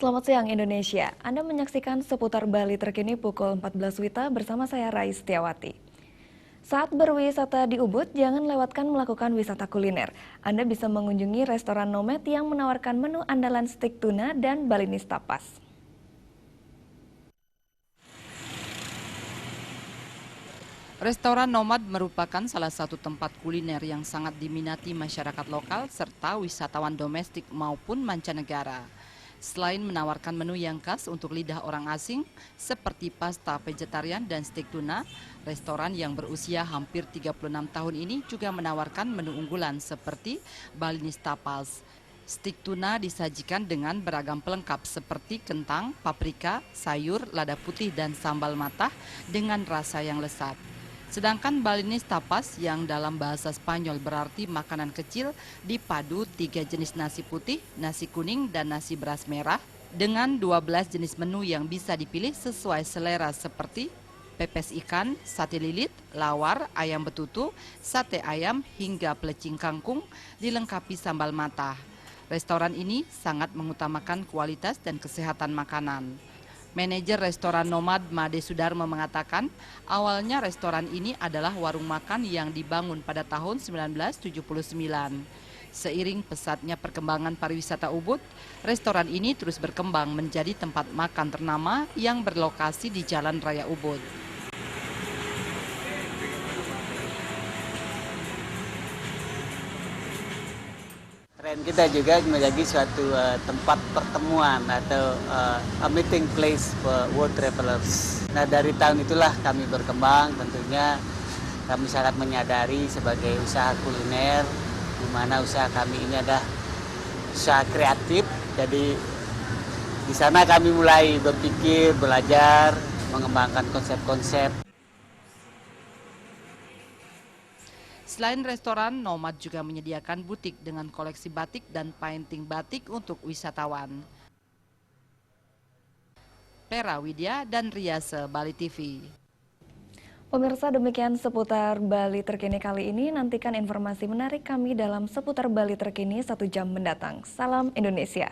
Selamat siang Indonesia, Anda menyaksikan seputar Bali terkini pukul 14 WITA bersama saya Rais Setiawati. Saat berwisata di Ubud, jangan lewatkan melakukan wisata kuliner. Anda bisa mengunjungi restoran Nomad yang menawarkan menu andalan stik tuna dan Balinese tapas. Restoran Nomad merupakan salah satu tempat kuliner yang sangat diminati masyarakat lokal serta wisatawan domestik maupun mancanegara. Selain menawarkan menu yang khas untuk lidah orang asing seperti pasta vegetarian dan stik tuna, restoran yang berusia hampir 36 tahun ini juga menawarkan menu unggulan seperti Balinese tapas. Stik tuna disajikan dengan beragam pelengkap seperti kentang, paprika, sayur, lada putih, dan sambal matah dengan rasa yang lezat. Sedangkan Balinese tapas yang dalam bahasa Spanyol berarti makanan kecil dipadu 3 jenis nasi putih, nasi kuning, dan nasi beras merah dengan 12 jenis menu yang bisa dipilih sesuai selera seperti pepes ikan, sate lilit, lawar, ayam betutu, sate ayam, hingga pelecing kangkung dilengkapi sambal matah. Restoran ini sangat mengutamakan kualitas dan kesehatan makanan. Manajer restoran Nomad Made Sudarmo mengatakan, awalnya restoran ini adalah warung makan yang dibangun pada tahun 1979. Seiring pesatnya perkembangan pariwisata Ubud, restoran ini terus berkembang menjadi tempat makan ternama yang berlokasi di Jalan Raya Ubud. Tren kita juga menjadi suatu tempat pertemuan atau a meeting place for world travelers. Nah, dari tahun itulah kami berkembang, tentunya kami sangat menyadari sebagai usaha kuliner, di mana usaha kami ini adalah usaha kreatif. Jadi di sana kami mulai berpikir, belajar, mengembangkan konsep-konsep. Selain restoran, Nomad juga menyediakan butik dengan koleksi batik dan painting batik untuk wisatawan. Pera Widya dan Riase, Bali TV. Pemirsa, demikian seputar Bali terkini kali ini. Nantikan informasi menarik kami dalam seputar Bali terkini 1 jam mendatang. Salam Indonesia.